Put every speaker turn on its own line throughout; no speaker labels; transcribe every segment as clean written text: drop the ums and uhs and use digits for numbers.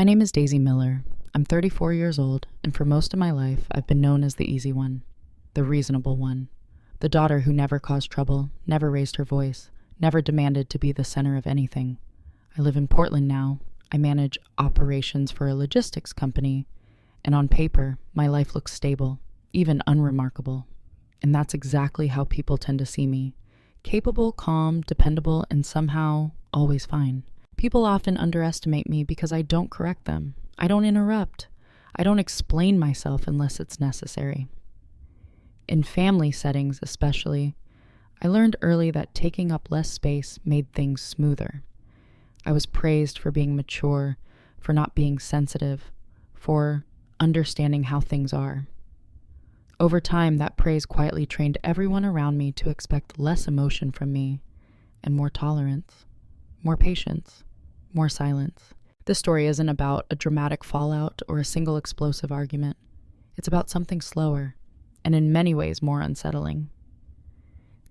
My name is Daisy Miller. I'm 34 years old, and for most of my life, I've been known as the easy one, the reasonable one, the daughter who never caused trouble, never raised her voice, never demanded to be the center of anything. I live in Portland now. I manage operations for a logistics company, and on paper, my life looks stable, even unremarkable. And that's exactly how people tend to see me. Capable, calm, dependable, and somehow always fine. People often underestimate me because I don't correct them. I don't interrupt. I don't explain myself unless it's necessary. In family settings especially, I learned early that taking up less space made things smoother. I was praised for being mature, for not being sensitive, for understanding how things are. Over time, that praise quietly trained everyone around me to expect less emotion from me and more tolerance, more patience, more silence. This story isn't about a dramatic fallout or a single explosive argument. It's about something slower, and in many ways more unsettling.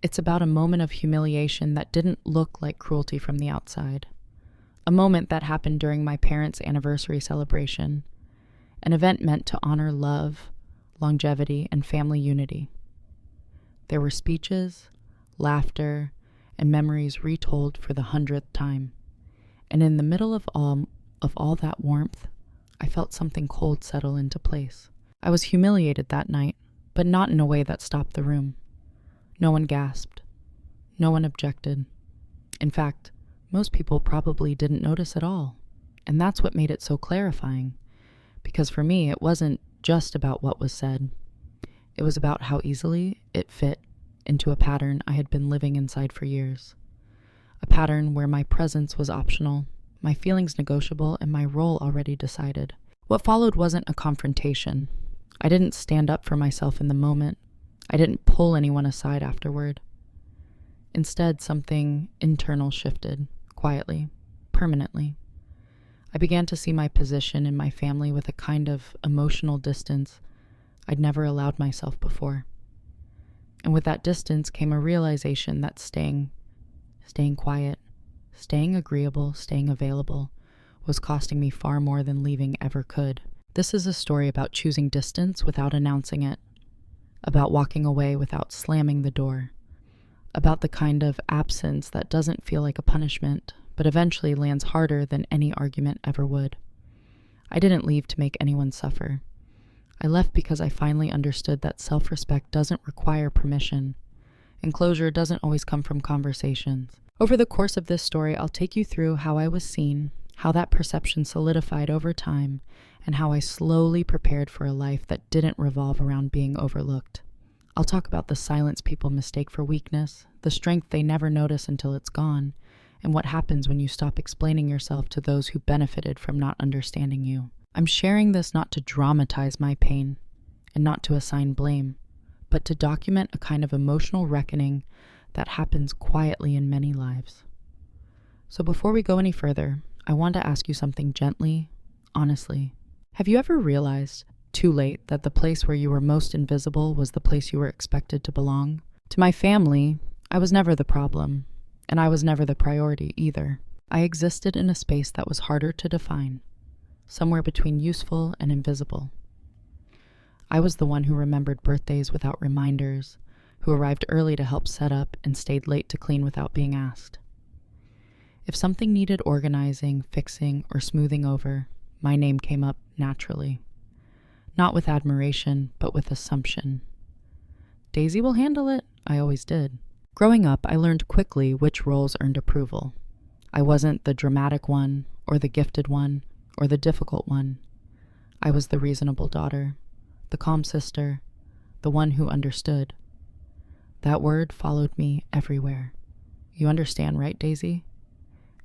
It's about a moment of humiliation that didn't look like cruelty from the outside. A moment that happened during my parents' anniversary celebration, an event meant to honor love, longevity, and family unity. There were speeches, laughter, and memories retold for the 100th time. And in the middle of all that warmth, I felt something cold settle into place. I was humiliated that night, but not in a way that stopped the room. No one gasped. No one objected. In fact, most people probably didn't notice at all. And that's what made it so clarifying. Because for me, it wasn't just about what was said. It was about how easily it fit into a pattern I had been living inside for years. A pattern where my presence was optional, my feelings negotiable, and my role already decided. What followed wasn't a confrontation. I didn't stand up for myself in the moment. I didn't pull anyone aside afterward. Instead, something internal shifted, quietly, permanently. I began to see my position in my family with a kind of emotional distance I'd never allowed myself before. And with that distance came a realization that staying quiet, staying agreeable, staying available was costing me far more than leaving ever could. This is a story about choosing distance without announcing it, about walking away without slamming the door, about the kind of absence that doesn't feel like a punishment, but eventually lands harder than any argument ever would. I didn't leave to make anyone suffer. I left because I finally understood that self-respect doesn't require permission, and closure doesn't always come from conversations. Over the course of this story, I'll take you through how I was seen, how that perception solidified over time, and how I slowly prepared for a life that didn't revolve around being overlooked. I'll talk about the silence people mistake for weakness, the strength they never notice until it's gone, and what happens when you stop explaining yourself to those who benefited from not understanding you. I'm sharing this not to dramatize my pain, and not to assign blame, but to document a kind of emotional reckoning that happens quietly in many lives. So before we go any further, I want to ask you something gently, honestly. Have you ever realized, too late, that the place where you were most invisible was the place you were expected to belong? To my family, I was never the problem, and I was never the priority either. I existed in a space that was harder to define, somewhere between useful and invisible. I was the one who remembered birthdays without reminders, who arrived early to help set up and stayed late to clean without being asked. If something needed organizing, fixing, or smoothing over, my name came up naturally. Not with admiration, but with assumption. Daisy will handle it, I always did. Growing up, I learned quickly which roles earned approval. I wasn't the dramatic one, or the gifted one, or the difficult one. I was the reasonable daughter, the calm sister, the one who understood. That word followed me everywhere. You understand, right, Daisy?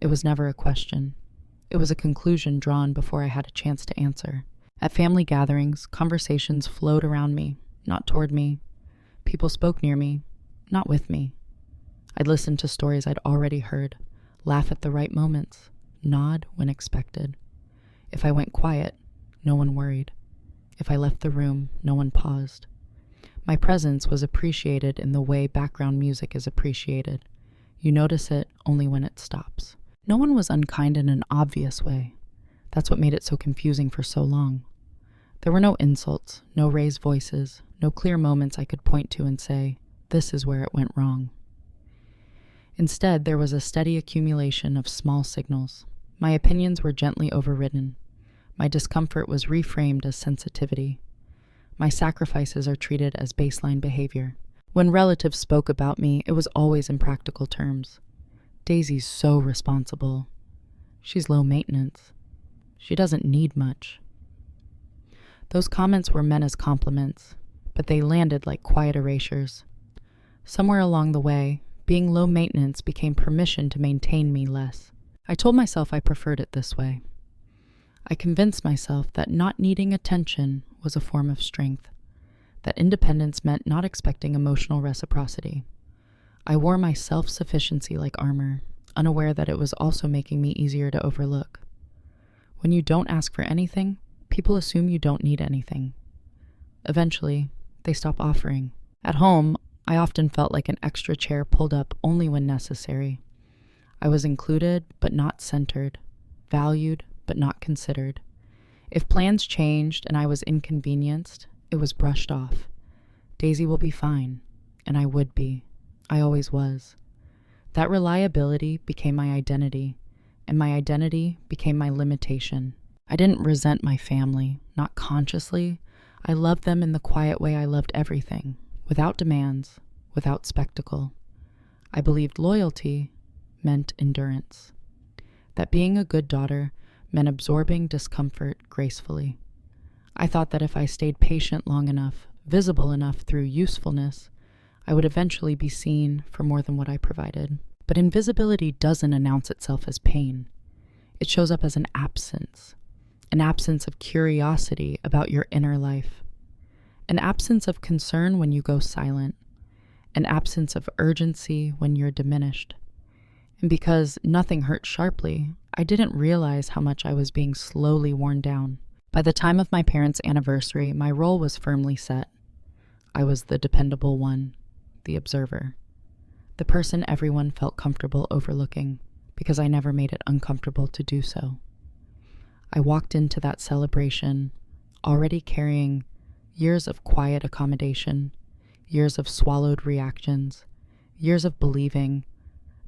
It was never a question. It was a conclusion drawn before I had a chance to answer. At family gatherings, conversations flowed around me, not toward me. People spoke near me, not with me. I'd listen to stories I'd already heard, laugh at the right moments, nod when expected. If I went quiet, no one worried. If I left the room, no one paused. My presence was appreciated in the way background music is appreciated. You notice it only when it stops. No one was unkind in an obvious way. That's what made it so confusing for so long. There were no insults, no raised voices, no clear moments I could point to and say, this is where it went wrong. Instead, there was a steady accumulation of small signals. My opinions were gently overridden. My discomfort was reframed as sensitivity. My sacrifices are treated as baseline behavior. When relatives spoke about me, it was always in practical terms. Daisy's so responsible. She's low maintenance. She doesn't need much. Those comments were meant as compliments, but they landed like quiet erasures. Somewhere along the way, being low maintenance became permission to maintain me less. I told myself I preferred it this way. I convinced myself that not needing attention was a form of strength, that independence meant not expecting emotional reciprocity. I wore my self-sufficiency like armor, unaware that it was also making me easier to overlook. When you don't ask for anything, people assume you don't need anything. Eventually, they stop offering. At home, I often felt like an extra chair pulled up only when necessary. I was included, but not centered, valued, but not considered. If plans changed and I was inconvenienced, it was brushed off. Daisy will be fine, and I would be. I always was. That reliability became my identity, and my identity became my limitation. I didn't resent my family, not consciously. I loved them in the quiet way I loved everything, without demands, without spectacle. I believed loyalty meant endurance, that being a good daughter meant absorbing discomfort gracefully. I thought that if I stayed patient long enough, visible enough through usefulness, I would eventually be seen for more than what I provided. But invisibility doesn't announce itself as pain. It shows up as an absence of curiosity about your inner life, an absence of concern when you go silent, an absence of urgency when you're diminished. And because nothing hurt sharply, I didn't realize how much I was being slowly worn down. By the time of my parents' anniversary, my role was firmly set. I was the dependable one, the observer, the person everyone felt comfortable overlooking, because I never made it uncomfortable to do so. I walked into that celebration already carrying years of quiet accommodation, years of swallowed reactions, years of believing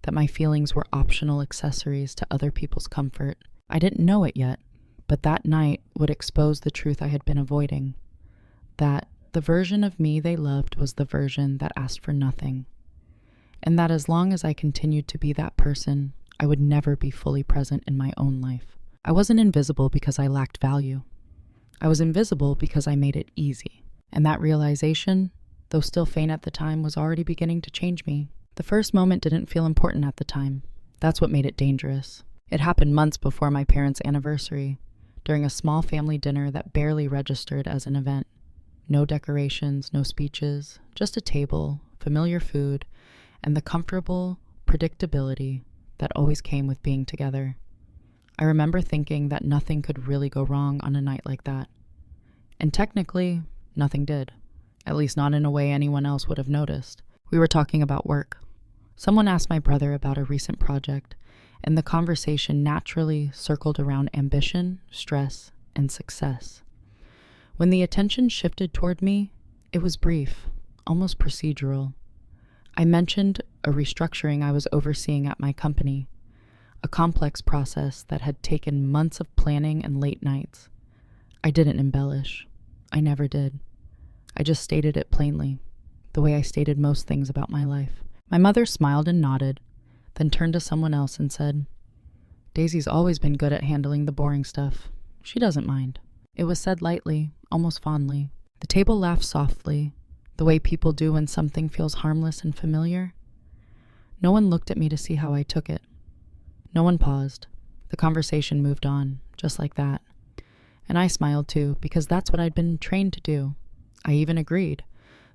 that my feelings were optional accessories to other people's comfort. I didn't know it yet, but that night would expose the truth I had been avoiding, that the version of me they loved was the version that asked for nothing, and that as long as I continued to be that person, I would never be fully present in my own life. I wasn't invisible because I lacked value. I was invisible because I made it easy. And that realization, though still faint at the time, was already beginning to change me. The first moment didn't feel important at the time. That's what made it dangerous. It happened months before my parents' anniversary, during a small family dinner that barely registered as an event. No decorations, no speeches, just a table, familiar food, and the comfortable predictability that always came with being together. I remember thinking that nothing could really go wrong on a night like that. And technically, nothing did. At least not in a way anyone else would have noticed. We were talking about work. Someone asked my brother about a recent project, and the conversation naturally circled around ambition, stress, and success. When the attention shifted toward me, it was brief, almost procedural. I mentioned a restructuring I was overseeing at my company, a complex process that had taken months of planning and late nights. I didn't embellish. I never did. I just stated it plainly, the way I stated most things about my life. My mother smiled and nodded, then turned to someone else and said, "Daisy's always been good at handling the boring stuff. She doesn't mind." It was said lightly, almost fondly. The table laughed softly, the way people do when something feels harmless and familiar. No one looked at me to see how I took it. No one paused. The conversation moved on, just like that. And I smiled too, because that's what I'd been trained to do. I even agreed.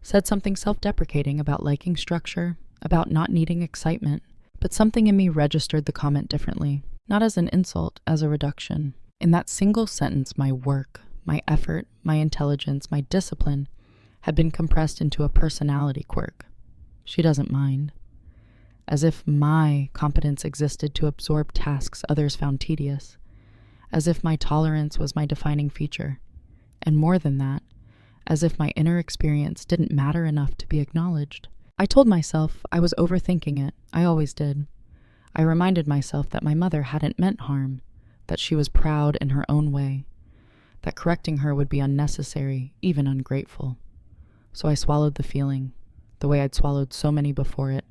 Said something self-deprecating about liking structure, about not needing excitement, but something in me registered the comment differently, not as an insult, as a reduction. In that single sentence, my work, my effort, my intelligence, my discipline had been compressed into a personality quirk. She doesn't mind. As if my competence existed to absorb tasks others found tedious. as if my tolerance was my defining feature. And more than that, as if my inner experience didn't matter enough to be acknowledged. I told myself I was overthinking it. I always did. I reminded myself that my mother hadn't meant harm, that she was proud in her own way, that correcting her would be unnecessary, even ungrateful. So I swallowed the feeling, the way I'd swallowed so many before it,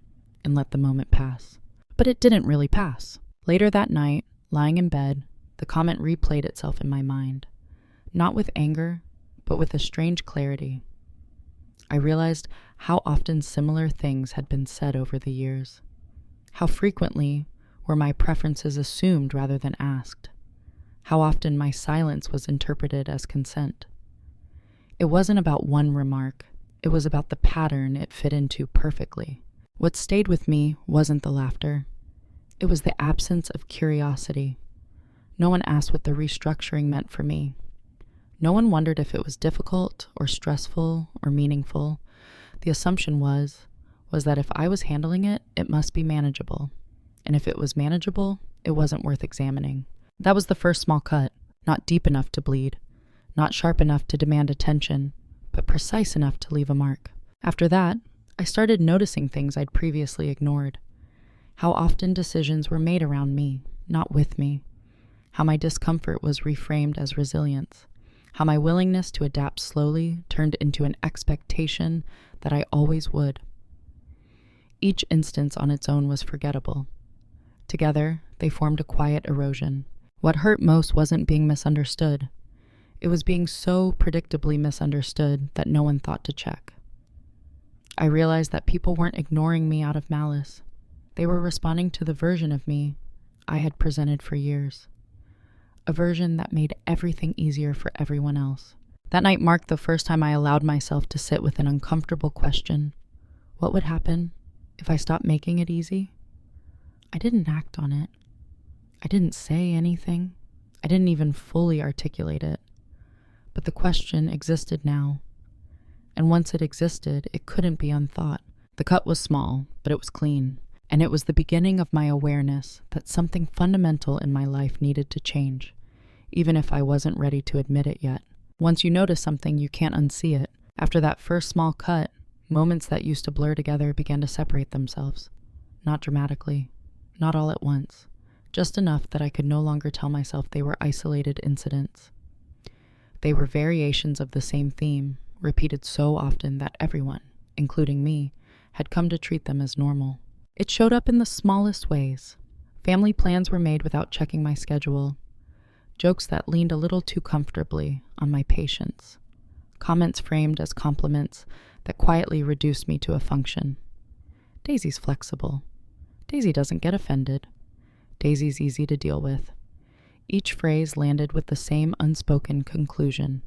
and let the moment pass. But it didn't really pass. Later that night, lying in bed, the comment replayed itself in my mind, not with anger, but with a strange clarity. I realized how often similar things had been said over the years. How frequently were my preferences assumed rather than asked. How often my silence was interpreted as consent. It wasn't about one remark. It was about the pattern it fit into perfectly. What stayed with me wasn't the laughter. It was the absence of curiosity. No one asked what the restructuring meant for me. No one wondered if it was difficult or stressful or meaningful. The assumption was that if I was handling it, it must be manageable. And if it was manageable, it wasn't worth examining. That was the first small cut, not deep enough to bleed, not sharp enough to demand attention, but precise enough to leave a mark. After that, I started noticing things I'd previously ignored. How often decisions were made around me, not with me. How my discomfort was reframed as resilience. How my willingness to adapt slowly turned into an expectation that I always would. Each instance on its own was forgettable. Together, they formed a quiet erosion. What hurt most wasn't being misunderstood. It was being so predictably misunderstood that no one thought to check. I realized that people weren't ignoring me out of malice. They were responding to the version of me I had presented for years. A version that made everything easier for everyone else. That night marked the first time I allowed myself to sit with an uncomfortable question. What would happen if I stopped making it easy? I didn't act on it. I didn't say anything. I didn't even fully articulate it. But the question existed now. And once it existed, it couldn't be unthought. The cut was small, but it was clean. And it was the beginning of my awareness that something fundamental in my life needed to change, even if I wasn't ready to admit it yet. Once you notice something, you can't unsee it. After that first small cut, moments that used to blur together began to separate themselves. Not dramatically, not all at once, just enough that I could no longer tell myself they were isolated incidents. They were variations of the same theme, repeated so often that everyone, including me, had come to treat them as normal. It showed up in the smallest ways. Family plans were made without checking my schedule. Jokes that leaned a little too comfortably on my patience. Comments framed as compliments that quietly reduced me to a function. Daisy's flexible. Daisy doesn't get offended. Daisy's easy to deal with. Each phrase landed with the same unspoken conclusion.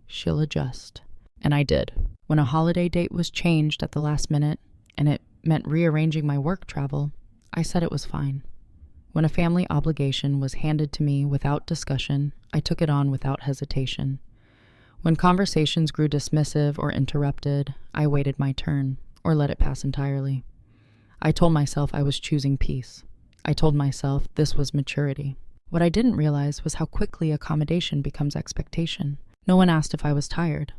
She'll adjust. And I did. When a holiday date was changed at the last minute, and it meant rearranging my work travel, I said it was fine. When a family obligation was handed to me without discussion, I took it on without hesitation. When conversations grew dismissive or interrupted, I waited my turn, or let it pass entirely. I told myself I was choosing peace. I told myself this was maturity. What I didn't realize was how quickly accommodation becomes expectation. No one asked if I was tired.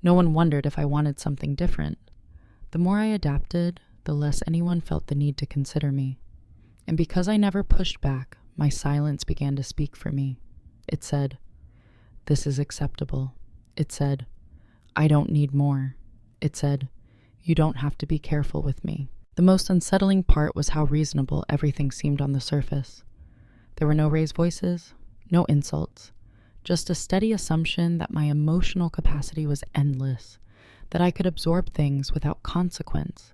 No one wondered if I wanted something different. The more I adapted, the less anyone felt the need to consider me. And because I never pushed back, my silence began to speak for me. It said, "This is acceptable." It said, "I don't need more." It said, "You don't have to be careful with me." The most unsettling part was how reasonable everything seemed on the surface. There were no raised voices, no insults, just a steady assumption that my emotional capacity was endless, that I could absorb things without consequence,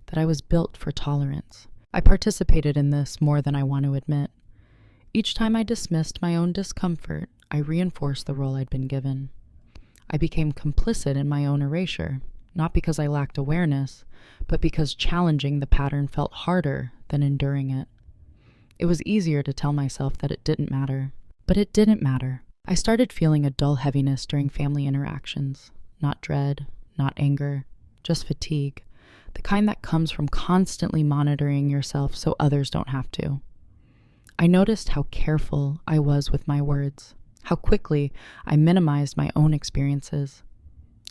that I was built for tolerance. I participated in this more than I want to admit. Each time I dismissed my own discomfort, I reinforced the role I'd been given. I became complicit in my own erasure, not because I lacked awareness, but because challenging the pattern felt harder than enduring it. It was easier to tell myself that it didn't matter, but it didn't matter. I started feeling a dull heaviness during family interactions, not dread, not anger, just fatigue, the kind that comes from constantly monitoring yourself so others don't have to. I noticed how careful I was with my words, how quickly I minimized my own experiences,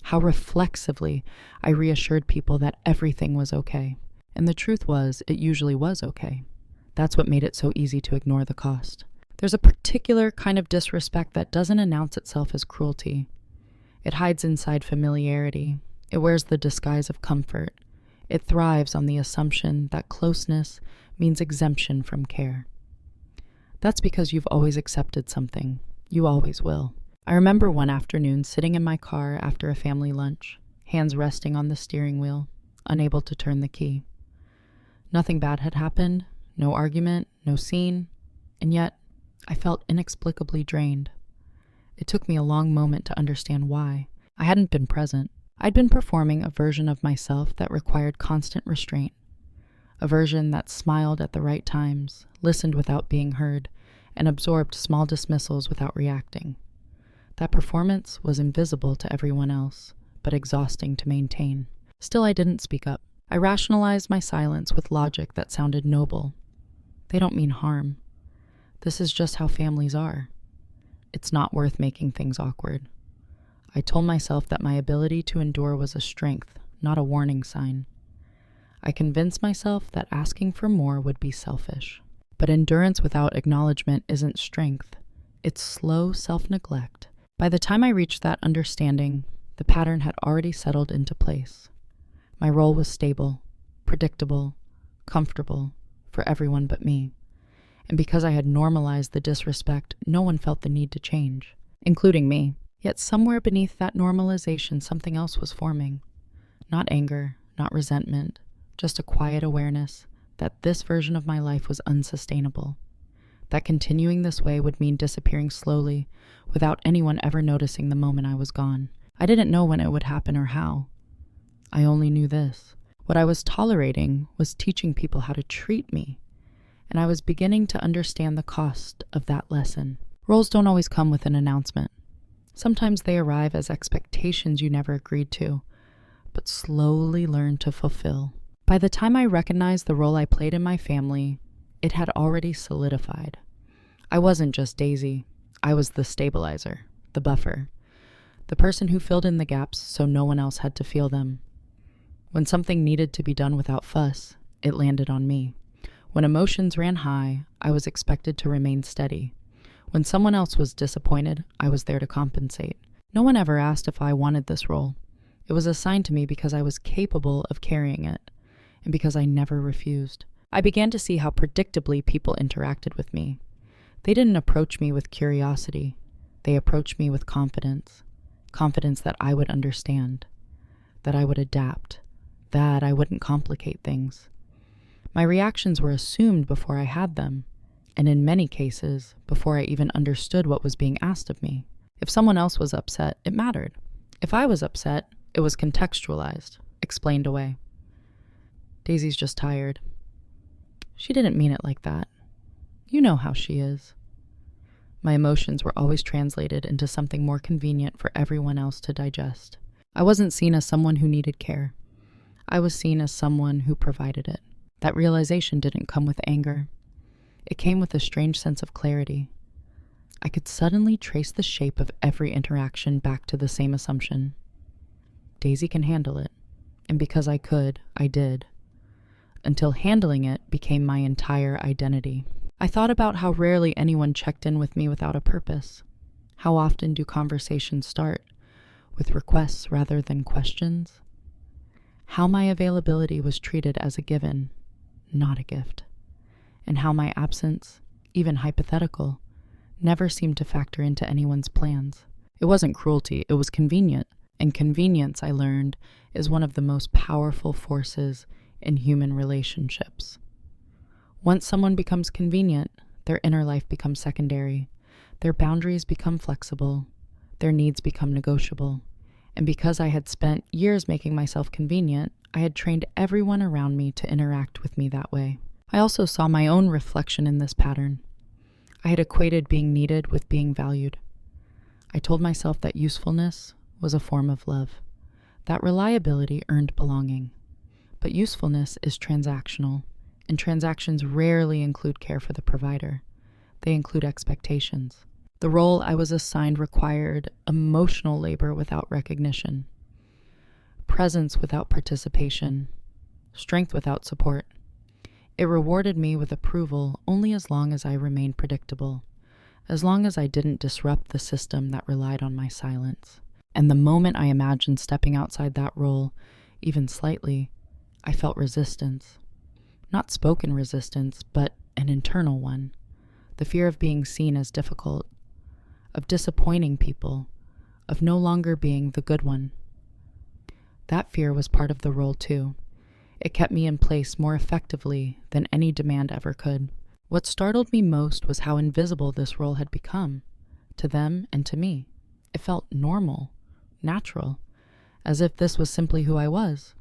how reflexively I reassured people that everything was okay. And the truth was, it usually was okay. That's what made it so easy to ignore the cost. There's a particular kind of disrespect that doesn't announce itself as cruelty. It hides inside familiarity. It wears the disguise of comfort. It thrives on the assumption that closeness means exemption from care. That's because you've always accepted something. You always will. I remember one afternoon sitting in my car after a family lunch, hands resting on the steering wheel, unable to turn the key. Nothing bad had happened, no argument, no scene, and yet I felt inexplicably drained. It took me a long moment to understand why. I hadn't been present. I'd been performing a version of myself that required constant restraint, a version that smiled at the right times, listened without being heard, and absorbed small dismissals without reacting. That performance was invisible to everyone else, but exhausting to maintain. Still, I didn't speak up. I rationalized my silence with logic that sounded noble. They don't mean harm. This is just how families are. It's not worth making things awkward. I told myself that my ability to endure was a strength, not a warning sign. I convinced myself that asking for more would be selfish. But endurance without acknowledgement isn't strength. It's slow self-neglect. By the time I reached that understanding, the pattern had already settled into place. My role was stable, predictable, comfortable for everyone but me. And because I had normalized the disrespect, no one felt the need to change, including me. Yet somewhere beneath that normalization, something else was forming. Not anger, not resentment, just a quiet awareness that this version of my life was unsustainable. That continuing this way would mean disappearing slowly, without anyone ever noticing the moment I was gone. I didn't know when it would happen or how. I only knew this. What I was tolerating was teaching people how to treat me, and I was beginning to understand the cost of that lesson. Roles don't always come with an announcement. Sometimes they arrive as expectations you never agreed to, but slowly learn to fulfill. By the time I recognized the role I played in my family, it had already solidified. I wasn't just Daisy. I was the stabilizer, the buffer, the person who filled in the gaps so no one else had to feel them. When something needed to be done without fuss, it landed on me. When emotions ran high, I was expected to remain steady. When someone else was disappointed, I was there to compensate. No one ever asked if I wanted this role. It was assigned to me because I was capable of carrying it, and because I never refused. I began to see how predictably people interacted with me. They didn't approach me with curiosity. They approached me with confidence. Confidence that I would understand, that I would adapt, that I wouldn't complicate things. My reactions were assumed before I had them, and in many cases, before I even understood what was being asked of me. If someone else was upset, it mattered. If I was upset, it was contextualized, explained away. Daisy's just tired. She didn't mean it like that. You know how she is. My emotions were always translated into something more convenient for everyone else to digest. I wasn't seen as someone who needed care. I was seen as someone who provided it. That realization didn't come with anger. It came with a strange sense of clarity. I could suddenly trace the shape of every interaction back to the same assumption. Daisy can handle it, and because I could, I did. Until handling it became my entire identity. I thought about how rarely anyone checked in with me without a purpose. How often do conversations start with requests rather than questions? How my availability was treated as a given, not a gift. And how my absence, even hypothetical, never seemed to factor into anyone's plans. It wasn't cruelty, it was convenient. And convenience, I learned, is one of the most powerful forces in human relationships. Once someone becomes convenient, their inner life becomes secondary. Their boundaries become flexible. Their needs become negotiable. And because I had spent years making myself convenient, I had trained everyone around me to interact with me that way. I also saw my own reflection in this pattern. I had equated being needed with being valued. I told myself that usefulness was a form of love, that reliability earned belonging. But usefulness is transactional, and transactions rarely include care for the provider. They include expectations. The role I was assigned required emotional labor without recognition, presence without participation, strength without support. It rewarded me with approval only as long as I remained predictable, as long as I didn't disrupt the system that relied on my silence. And the moment I imagined stepping outside that role, even slightly, I felt resistance. Not spoken resistance, but an internal one. The fear of being seen as difficult, of disappointing people, of no longer being the good one. That fear was part of the role too. It kept me in place more effectively than any demand ever could. What startled me most was how invisible this role had become, to them and to me. It felt normal, natural, as if this was simply who I was.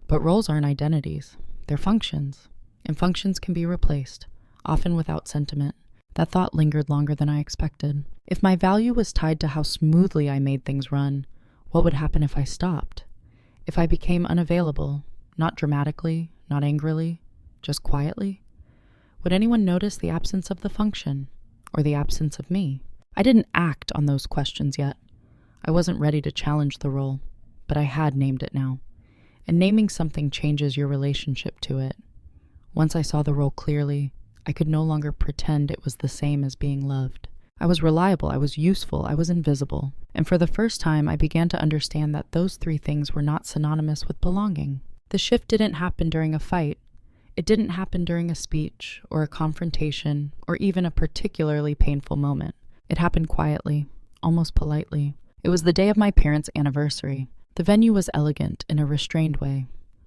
But roles aren't identities, they're functions, and functions can be replaced, often without sentiment. That thought lingered longer than I expected. If my value was tied to how smoothly I made things run, what would happen if I stopped? If I became unavailable, not dramatically, not angrily, just quietly? Would anyone notice the absence of the function, or the absence of me? I didn't act on those questions yet. I wasn't ready to challenge the role, but I had named it now. And naming something changes your relationship to it. Once I saw the role clearly, I could no longer pretend it was the same as being loved. I was reliable, I was useful, I was invisible. And for the first time, I began to understand that those three things were not synonymous with belonging. The shift didn't happen during a fight. It didn't happen during a speech, or a confrontation, or even a particularly painful moment. It happened quietly, almost politely. It was the day of my parents' anniversary. The venue was elegant in a restrained way.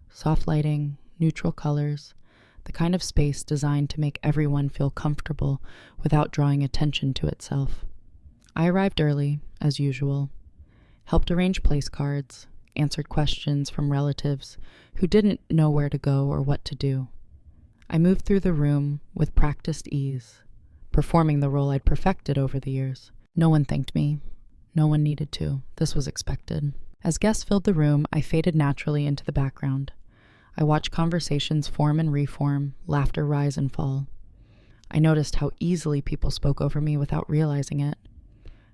Soft lighting, neutral colors, the kind of space designed to make everyone feel comfortable without drawing attention to itself. I arrived early, as usual, helped arrange place cards, answered questions from relatives who didn't know where to go or what to do. I moved through the room with practiced ease, performing the role I'd perfected over the years. No one thanked me. No one needed to. This was expected. As guests filled the room, I faded naturally into the background. I watched conversations form and reform, laughter rise and fall. I noticed how easily people spoke over me without realizing it.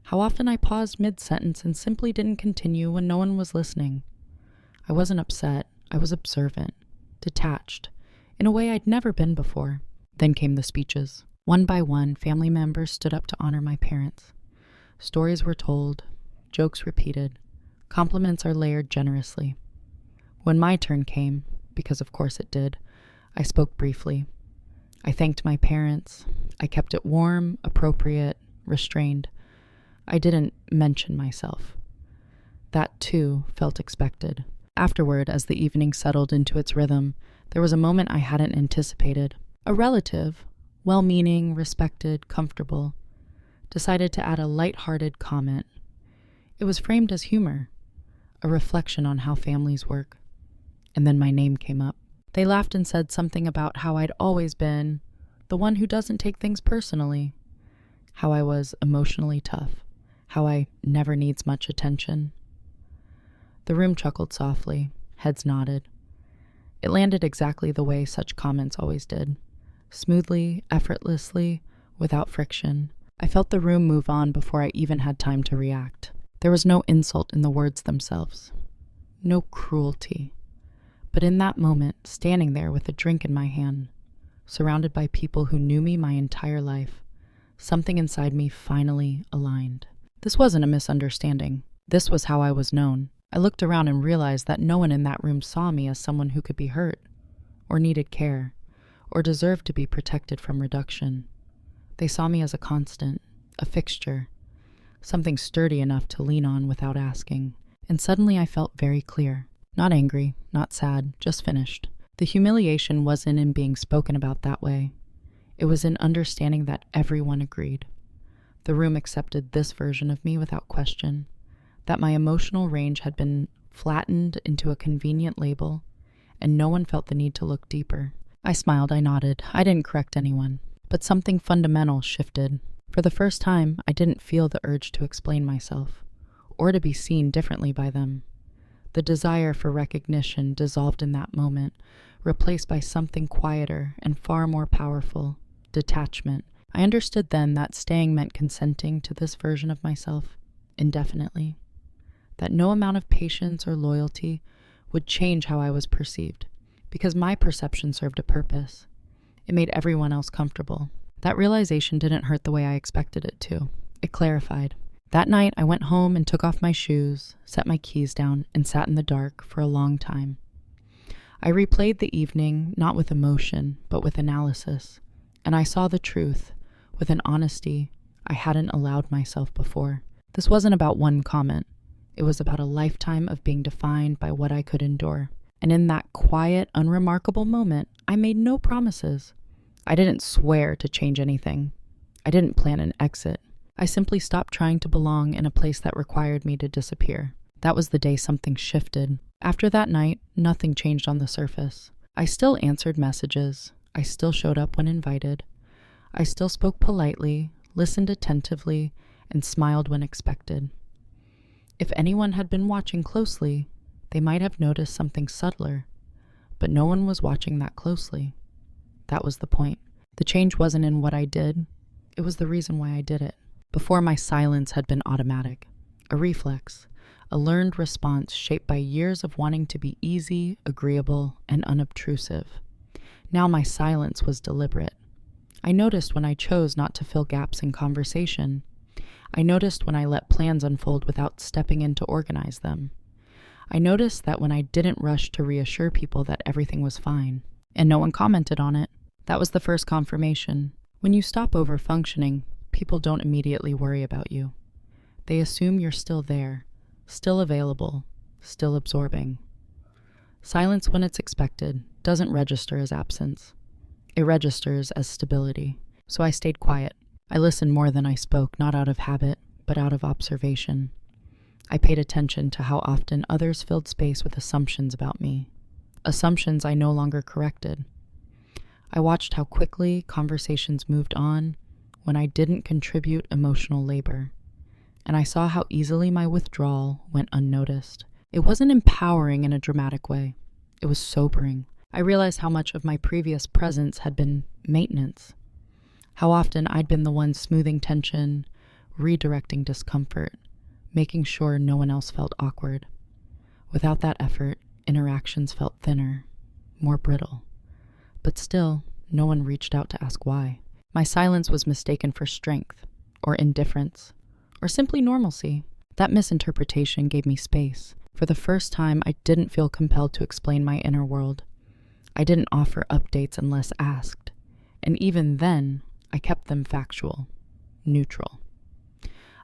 How often I paused mid-sentence and simply didn't continue when no one was listening. I wasn't upset. I was observant, detached, in a way I'd never been before. Then came the speeches. One by one, family members stood up to honor my parents. Stories were told, jokes repeated, compliments are layered generously. When my turn came, because of course it did, I spoke briefly. I thanked my parents. I kept it warm, appropriate, restrained. I didn't mention myself. That, too, felt expected. Afterward, as the evening settled into its rhythm, there was a moment I hadn't anticipated. A relative, well-meaning, respected, comfortable, decided to add a light-hearted comment. It was framed as humor, a reflection on how families work. And then my name came up. They laughed and said something about how I'd always been the one who doesn't take things personally, how I was emotionally tough, how I never needs much attention. The room chuckled softly, heads nodded. It landed exactly the way such comments always did, smoothly, effortlessly, without friction. I felt the room move on before I even had time to react. There was no insult in the words themselves, no cruelty. But in that moment, standing there with a drink in my hand, surrounded by people who knew me my entire life, something inside me finally aligned. This wasn't a misunderstanding. This was how I was known. I looked around and realized that no one in that room saw me as someone who could be hurt, or needed care, or deserved to be protected from reduction. They saw me as a constant, a fixture, something sturdy enough to lean on without asking. And suddenly I felt very clear. Not angry, not sad, just finished. The humiliation wasn't in being spoken about that way. It was in understanding that everyone agreed. The room accepted this version of me without question, that my emotional range had been flattened into a convenient label, and no one felt the need to look deeper. I smiled, I nodded. I didn't correct anyone. But something fundamental shifted. For the first time, I didn't feel the urge to explain myself, or to be seen differently by them. The desire for recognition dissolved in that moment, replaced by something quieter and far more powerful, detachment. I understood then that staying meant consenting to this version of myself indefinitely, that no amount of patience or loyalty would change how I was perceived, because my perception served a purpose. It made everyone else comfortable. That realization didn't hurt the way I expected it to. It clarified. That night, I went home and took off my shoes, set my keys down, and sat in the dark for a long time. I replayed the evening, not with emotion, but with analysis, and I saw the truth with an honesty I hadn't allowed myself before. This wasn't about one comment. It was about a lifetime of being defined by what I could endure. And in that quiet, unremarkable moment, I made no promises. I didn't swear to change anything. I didn't plan an exit. I simply stopped trying to belong in a place that required me to disappear. That was the day something shifted. After that night, nothing changed on the surface. I still answered messages. I still showed up when invited. I still spoke politely, listened attentively, and smiled when expected. If anyone had been watching closely, they might have noticed something subtler, but no one was watching that closely. That was the point. The change wasn't in what I did. It was the reason why I did it. Before, my silence had been automatic, a reflex, a learned response shaped by years of wanting to be easy, agreeable, and unobtrusive. Now my silence was deliberate. I noticed when I chose not to fill gaps in conversation. I noticed when I let plans unfold without stepping in to organize them. I noticed that when I didn't rush to reassure people that everything was fine, and no one commented on it. That was the first confirmation. When you stop over-functioning, people don't immediately worry about you. They assume you're still there, still available, still absorbing. Silence, when it's expected, doesn't register as absence. It registers as stability. So I stayed quiet. I listened more than I spoke, not out of habit, but out of observation. I paid attention to how often others filled space with assumptions about me, assumptions I no longer corrected. I watched how quickly conversations moved on when I didn't contribute emotional labor, and I saw how easily my withdrawal went unnoticed. It wasn't empowering in a dramatic way. It was sobering. I realized how much of my previous presence had been maintenance, how often I'd been the one smoothing tension, redirecting discomfort, making sure no one else felt awkward. Without that effort, interactions felt thinner, more brittle. But still, no one reached out to ask why. My silence was mistaken for strength, or indifference, or simply normalcy. That misinterpretation gave me space. For the first time, I didn't feel compelled to explain my inner world. I didn't offer updates unless asked, and even then, I kept them factual, neutral.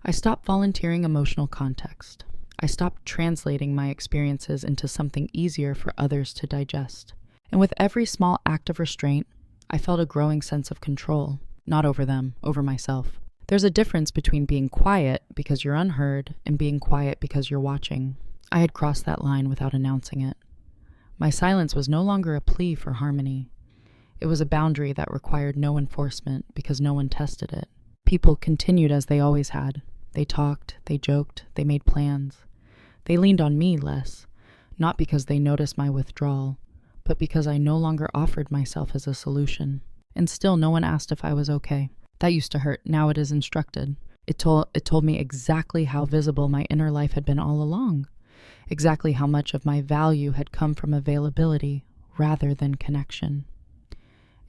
I stopped volunteering emotional context. I stopped translating my experiences into something easier for others to digest. And with every small act of restraint, I felt a growing sense of control, not over them, over myself. There's a difference between being quiet because you're unheard and being quiet because you're watching. I had crossed that line without announcing it. My silence was no longer a plea for harmony. It was a boundary that required no enforcement because no one tested it. People continued as they always had. They talked, they joked, they made plans. They leaned on me less, not because they noticed my withdrawal, but because I no longer offered myself as a solution. And still no one asked if I was okay. That used to hurt. Now it is instructed. It told me exactly how visible my inner life had been all along. Exactly how much of my value had come from availability rather than connection.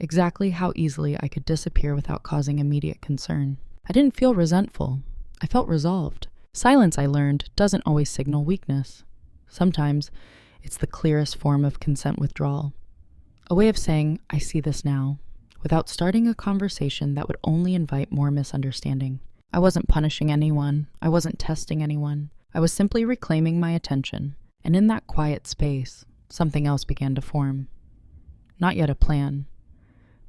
Exactly how easily I could disappear without causing immediate concern. I didn't feel resentful. I felt resolved. Silence, I learned, doesn't always signal weakness. Sometimes it's the clearest form of consent withdrawal. A way of saying, I see this now, without starting a conversation that would only invite more misunderstanding. I wasn't punishing anyone. I wasn't testing anyone. I was simply reclaiming my attention. And in that quiet space, something else began to form. Not yet a plan,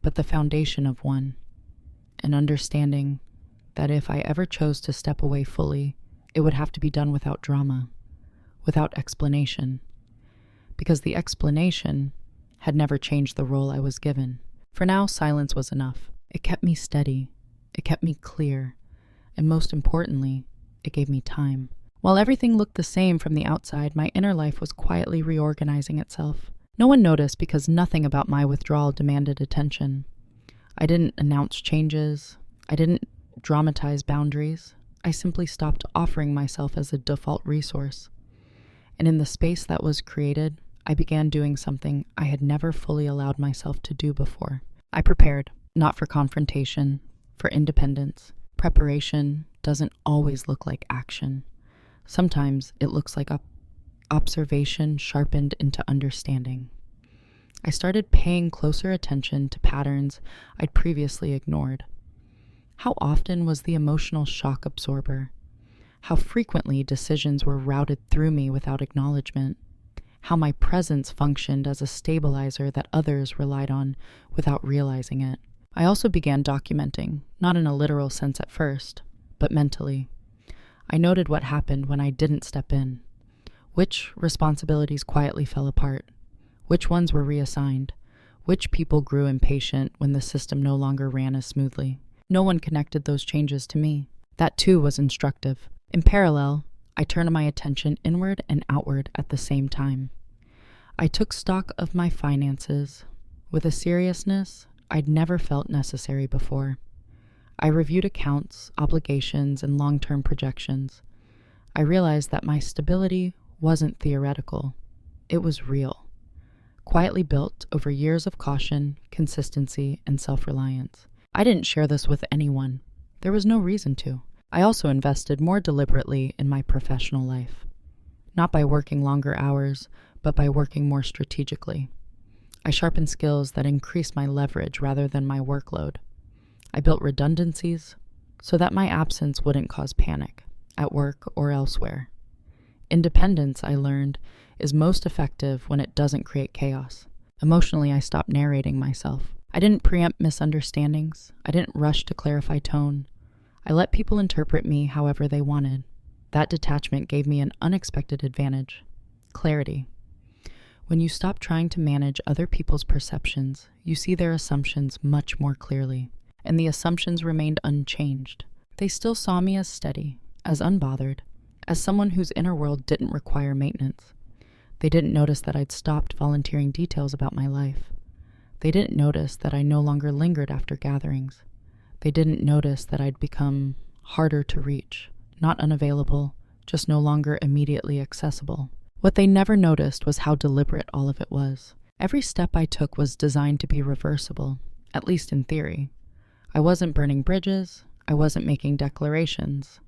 but the foundation of one. An understanding that if I ever chose to step away fully, it would have to be done without drama, without explanation, because the explanation had never changed the role I was given. For now, silence was enough. It kept me steady, it kept me clear, and most importantly, it gave me time. While everything looked the same from the outside, my inner life was quietly reorganizing itself. No one noticed because nothing about my withdrawal demanded attention. I didn't announce changes. I didn't dramatize boundaries. I simply stopped offering myself as a default resource. And in the space that was created, I began doing something I had never fully allowed myself to do before. I prepared, not for confrontation, for independence. Preparation doesn't always look like action. Sometimes it looks like observation sharpened into understanding. I started paying closer attention to patterns I'd previously ignored. How often was the emotional shock absorber? How frequently decisions were routed through me without acknowledgement? How my presence functioned as a stabilizer that others relied on without realizing it? I also began documenting, not in a literal sense at first, but mentally. I noted what happened when I didn't step in. Which responsibilities quietly fell apart? Which ones were reassigned? Which people grew impatient when the system no longer ran as smoothly? No one connected those changes to me. That too was instructive. In parallel, I turned my attention inward and outward at the same time. I took stock of my finances with a seriousness I'd never felt necessary before. I reviewed accounts, obligations, and long-term projections. I realized that my stability wasn't theoretical. It was real, quietly built over years of caution, consistency, and self-reliance. I didn't share this with anyone. There was no reason to. I also invested more deliberately in my professional life, not by working longer hours, but by working more strategically. I sharpened skills that increased my leverage rather than my workload. I built redundancies so that my absence wouldn't cause panic at work or elsewhere. Independence, I learned, is most effective when it doesn't create chaos. Emotionally, I stopped narrating myself. I didn't preempt misunderstandings. I didn't rush to clarify tone. I let people interpret me however they wanted. That detachment gave me an unexpected advantage: clarity. When you stop trying to manage other people's perceptions, you see their assumptions much more clearly. And the assumptions remained unchanged. They still saw me as steady, as unbothered, as someone whose inner world didn't require maintenance. They didn't notice that I'd stopped volunteering details about my life. They didn't notice that I no longer lingered after gatherings. They didn't notice that I'd become harder to reach, not unavailable, just no longer immediately accessible. What they never noticed was how deliberate all of it was. Every step I took was designed to be reversible, at least in theory. I wasn't burning bridges. I wasn't making declarations.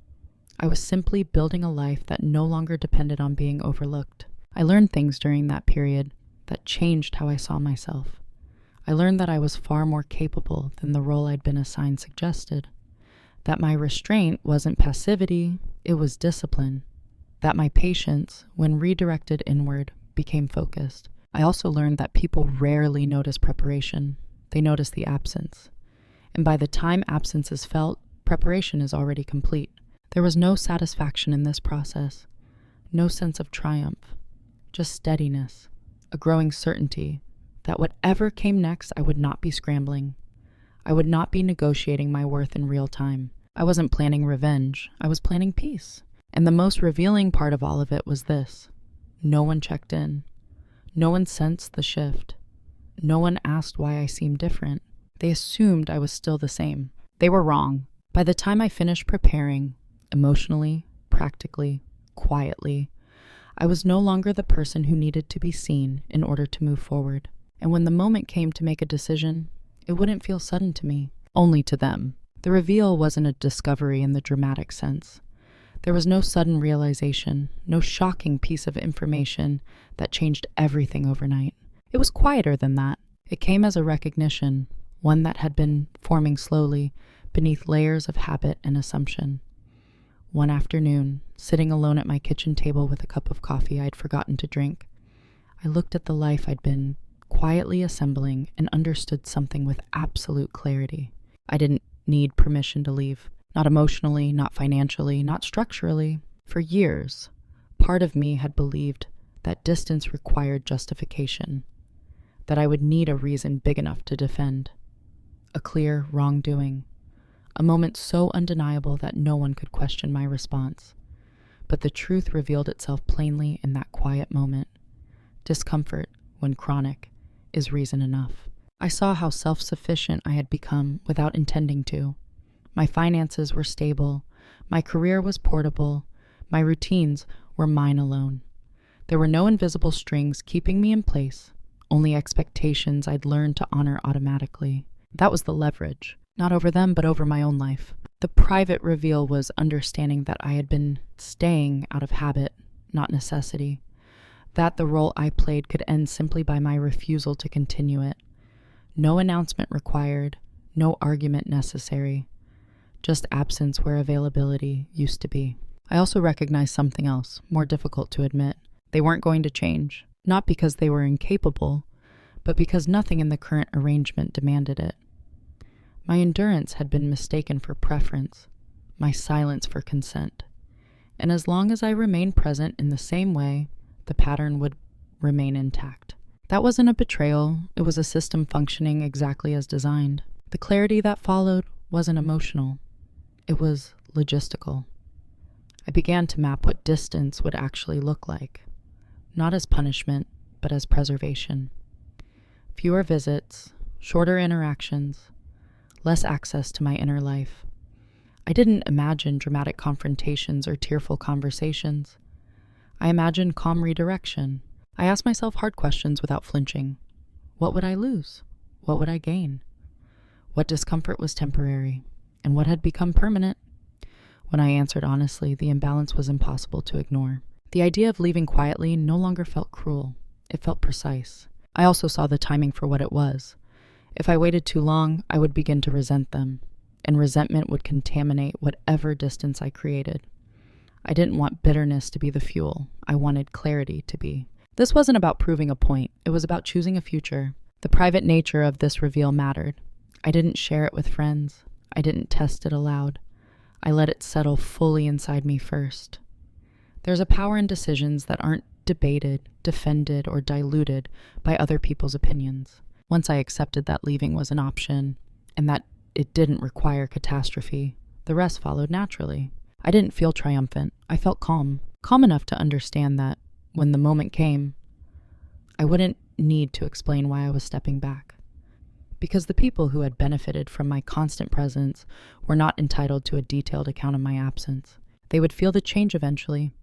I was simply building a life that no longer depended on being overlooked. I learned things during that period that changed how I saw myself. I learned that I was far more capable than the role I'd been assigned suggested. That my restraint wasn't passivity, it was discipline. That my patience, when redirected inward, became focused. I also learned that people rarely notice preparation. They notice the absence. And by the time absence is felt, preparation is already complete. There was no satisfaction in this process, no sense of triumph, just steadiness, a growing certainty that whatever came next, I would not be scrambling. I would not be negotiating my worth in real time. I wasn't planning revenge. I was planning peace. And the most revealing part of all of it was this: no one checked in. No one sensed the shift. No one asked why I seemed different. They assumed I was still the same. They were wrong. By the time I finished preparing, emotionally, practically, quietly, I was no longer the person who needed to be seen in order to move forward. And when the moment came to make a decision, it wouldn't feel sudden to me, only to them. The reveal wasn't a discovery in the dramatic sense. There was no sudden realization, no shocking piece of information that changed everything overnight. It was quieter than that. It came as a recognition, one that had been forming slowly beneath layers of habit and assumption. One afternoon, sitting alone at my kitchen table with a cup of coffee I'd forgotten to drink, I looked at the life I'd been quietly assembling and understood something with absolute clarity. I didn't need permission to leave. Not emotionally, not financially, not structurally. For years, part of me had believed that distance required justification, that I would need a reason big enough to defend, a clear wrongdoing, a moment so undeniable that no one could question my response. But the truth revealed itself plainly in that quiet moment. Discomfort, when chronic, is reason enough. I saw how self-sufficient I had become without intending to. My finances were stable, my career was portable, my routines were mine alone. There were no invisible strings keeping me in place, only expectations I'd learned to honor automatically. That was the leverage, not over them, but over my own life. The private reveal was understanding that I had been staying out of habit, not necessity. That the role I played could end simply by my refusal to continue it. No announcement required, no argument necessary. Just absence where availability used to be. I also recognized something else, more difficult to admit. They weren't going to change, not because they were incapable, but because nothing in the current arrangement demanded it. My endurance had been mistaken for preference, my silence for consent. And as long as I remained present in the same way, the pattern would remain intact. That wasn't a betrayal, it was a system functioning exactly as designed. The clarity that followed wasn't emotional, it was logistical. I began to map what distance would actually look like, not as punishment, but as preservation. Fewer visits, shorter interactions, less access to my inner life. I didn't imagine dramatic confrontations or tearful conversations. I imagined calm redirection. I asked myself hard questions without flinching. What would I lose? What would I gain? What discomfort was temporary, and what had become permanent? When I answered honestly, the imbalance was impossible to ignore. The idea of leaving quietly no longer felt cruel. It felt precise. I also saw the timing for what it was. If I waited too long, I would begin to resent them, and resentment would contaminate whatever distance I created. I didn't want bitterness to be the fuel. I wanted clarity to be. This wasn't about proving a point. It was about choosing a future. The private nature of this reveal mattered. I didn't share it with friends. I didn't test it aloud. I let it settle fully inside me first. There's a power in decisions that aren't debated, defended, or diluted by other people's opinions. Once I accepted that leaving was an option, and that it didn't require catastrophe, the rest followed naturally. I didn't feel triumphant. I felt calm enough to understand that when the moment came, I wouldn't need to explain why I was stepping back. Because the people who had benefited from my constant presence were not entitled to a detailed account of my absence. They would feel the change eventually,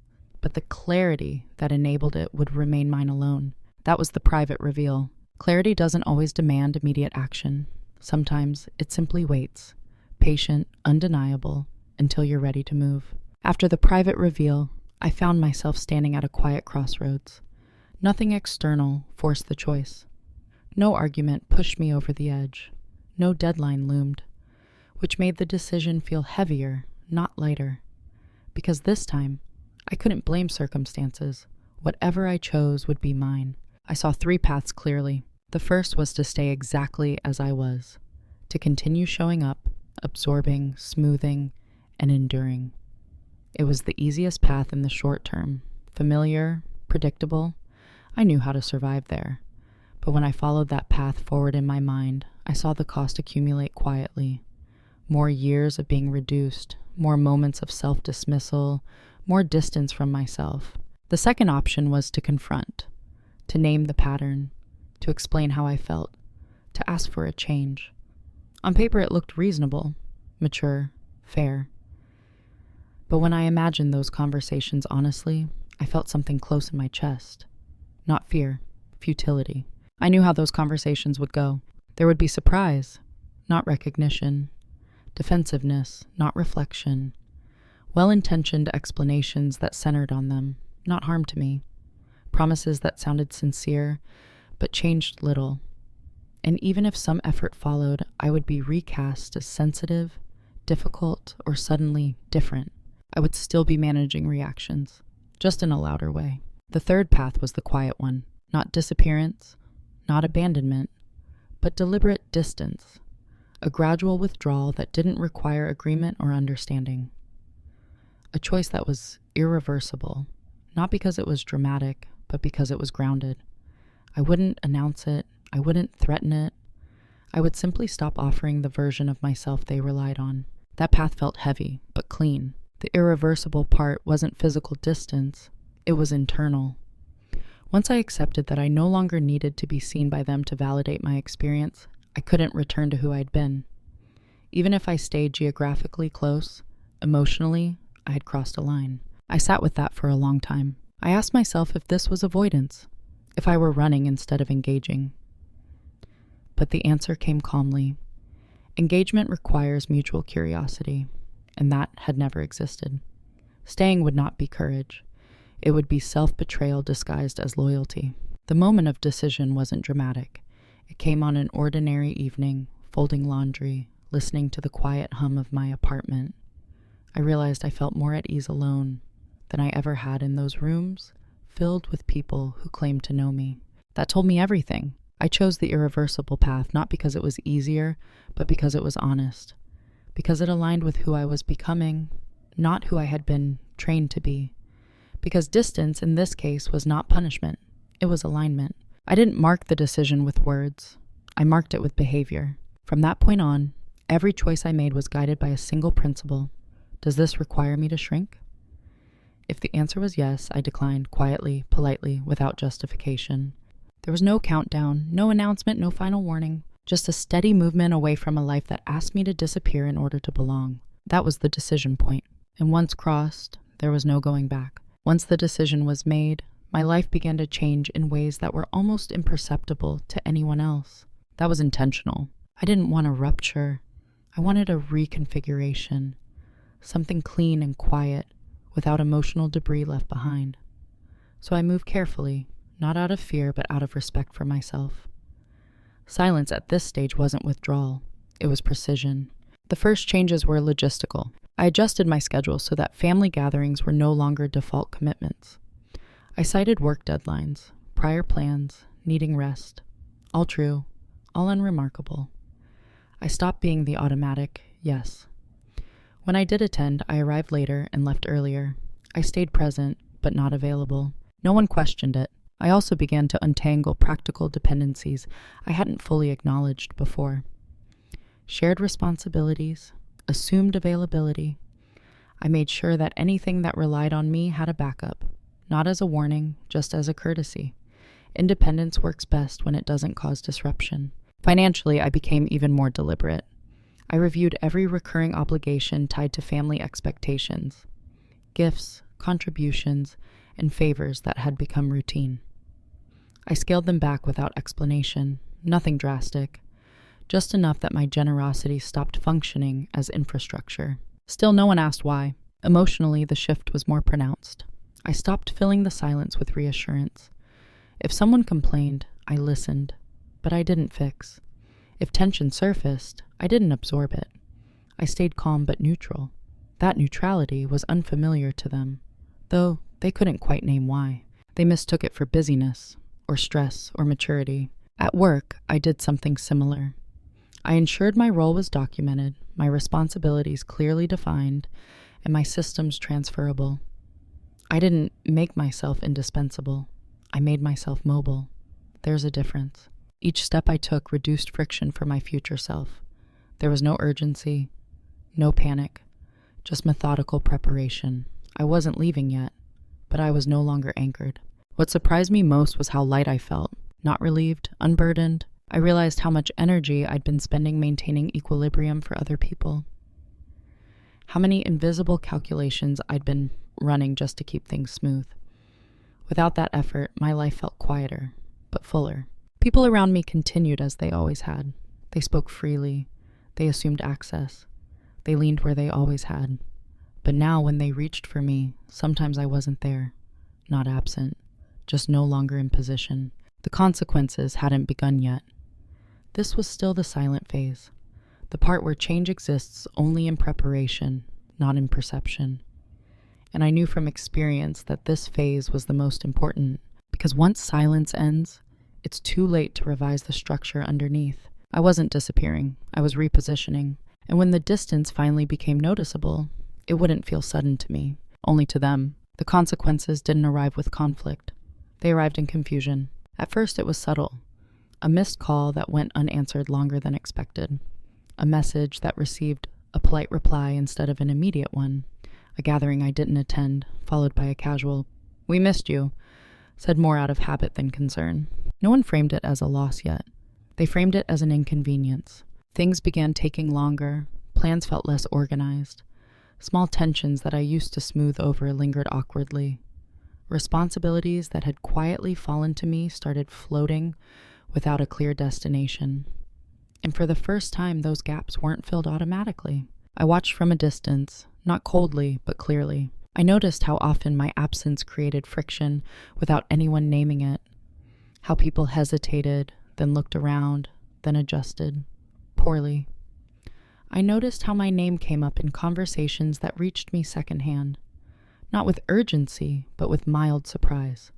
but the clarity that enabled it would remain mine alone. That was the private reveal. Clarity doesn't always demand immediate action. Sometimes it simply waits, patient, undeniable, until you're ready to move. After the private reveal, I found myself standing at a quiet crossroads. Nothing external forced the choice. No argument pushed me over the edge. No deadline loomed, which made the decision feel heavier, not lighter. Because this time, I couldn't blame circumstances. Whatever I chose would be mine. I saw 3 paths clearly. The first was to stay exactly as I was, to continue showing up, absorbing, smoothing, and enduring. It was the easiest path in the short term, familiar, predictable. I knew how to survive there. But when I followed that path forward in my mind, I saw the cost accumulate quietly. More years of being reduced, more moments of self-dismissal, more distance from myself. The second option was to confront, to name the pattern, to explain how I felt, to ask for a change. On paper it looked reasonable, mature, fair. But when I imagined those conversations honestly, I felt something close in my chest. Not fear, futility. I knew how those conversations would go. There would be surprise, not recognition. Defensiveness, not reflection. Well-intentioned explanations that centered on them, not harm to me. Promises that sounded sincere, but changed little. And even if some effort followed, I would be recast as sensitive, difficult, or suddenly different. I would still be managing reactions, just in a louder way. The third path was the quiet one. Not disappearance, not abandonment, but deliberate distance. A gradual withdrawal that didn't require agreement or understanding. A choice that was irreversible, not because it was dramatic, but because it was grounded. I wouldn't announce it. I wouldn't threaten it. I would simply stop offering the version of myself they relied on. That path felt heavy, but clean. The irreversible part wasn't physical distance. It was internal. Once I accepted that I no longer needed to be seen by them to validate my experience, I couldn't return to who I'd been. Even if I stayed geographically close, emotionally, I had crossed a line. I sat with that for a long time. I asked myself if this was avoidance, if I were running instead of engaging. But the answer came calmly. Engagement requires mutual curiosity, and that had never existed. Staying would not be courage. It would be self-betrayal disguised as loyalty. The moment of decision wasn't dramatic. It came on an ordinary evening, folding laundry, listening to the quiet hum of my apartment. I realized I felt more at ease alone than I ever had in those rooms filled with people who claimed to know me. That told me everything. I chose the irreversible path, not because it was easier, but because it was honest. Because it aligned with who I was becoming, not who I had been trained to be. Because distance, in this case, was not punishment. It was alignment. I didn't mark the decision with words. I marked it with behavior. From that point on, every choice I made was guided by a single principle. Does this require me to shrink? If the answer was yes, I declined quietly, politely, without justification. There was no countdown, no announcement, no final warning, just a steady movement away from a life that asked me to disappear in order to belong. That was the decision point. And once crossed, there was no going back. Once the decision was made, my life began to change in ways that were almost imperceptible to anyone else. That was intentional. I didn't want a rupture. I wanted a reconfiguration, something clean and quiet, without emotional debris left behind. So I moved carefully, not out of fear, but out of respect for myself. Silence at this stage wasn't withdrawal. It was precision. The first changes were logistical. I adjusted my schedule so that family gatherings were no longer default commitments. I cited work deadlines, prior plans, needing rest. All true, all unremarkable. I stopped being the automatic yes. When I did attend, I arrived later and left earlier. I stayed present, but not available. No one questioned it. I also began to untangle practical dependencies I hadn't fully acknowledged before. Shared responsibilities, assumed availability. I made sure that anything that relied on me had a backup, not as a warning, just as a courtesy. Independence works best when it doesn't cause disruption. Financially, I became even more deliberate. I reviewed every recurring obligation tied to family expectations, gifts, contributions, and favors that had become routine. I scaled them back without explanation, nothing drastic, just enough that my generosity stopped functioning as infrastructure. Still, no one asked why. Emotionally, the shift was more pronounced. I stopped filling the silence with reassurance. If someone complained, I listened, but I didn't fix. If tension surfaced, I didn't absorb it. I stayed calm but neutral. That neutrality was unfamiliar to them, though they couldn't quite name why. They mistook it for busyness, or stress, or maturity. At work, I did something similar. I ensured my role was documented, my responsibilities clearly defined, and my systems transferable. I didn't make myself indispensable. I made myself mobile. There's a difference. Each step I took reduced friction for my future self. There was no urgency, no panic, just methodical preparation. I wasn't leaving yet, but I was no longer anchored. What surprised me most was how light I felt. Not relieved, unburdened. I realized how much energy I'd been spending maintaining equilibrium for other people. How many invisible calculations I'd been running just to keep things smooth. Without that effort, my life felt quieter, but fuller. People around me continued as they always had. They spoke freely. They assumed access. They leaned where they always had. But now when they reached for me, sometimes I wasn't there. Not absent, just no longer in position. The consequences hadn't begun yet. This was still the silent phase, the part where change exists only in preparation, not in perception. And I knew from experience that this phase was the most important, because once silence ends, it's too late to revise the structure underneath. I wasn't disappearing, I was repositioning, and when the distance finally became noticeable, it wouldn't feel sudden to me, only to them. The consequences didn't arrive with conflict. They arrived in confusion. At first it was subtle. A missed call that went unanswered longer than expected. A message that received a polite reply instead of an immediate one. A gathering I didn't attend, followed by a casual, "We missed you." said more out of habit than concern. No one framed it as a loss yet. They framed it as an inconvenience. Things began taking longer. Plans felt less organized. Small tensions that I used to smooth over lingered awkwardly. Responsibilities that had quietly fallen to me started floating without a clear destination. And for the first time, those gaps weren't filled automatically. I watched from a distance, not coldly, but clearly. I noticed how often my absence created friction without anyone naming it. How people hesitated, then looked around, then adjusted. Poorly. I noticed how my name came up in conversations that reached me secondhand. Not with urgency, but with mild surprise.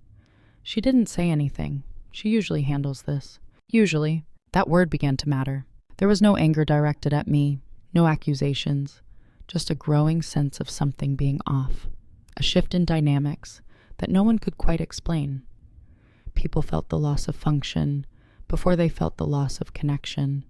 She didn't say anything. She usually handles this. Usually. That word began to matter. There was no anger directed at me, no accusations, just a growing sense of something being off, a shift in dynamics that no one could quite explain. People felt the loss of function before they felt the loss of connection.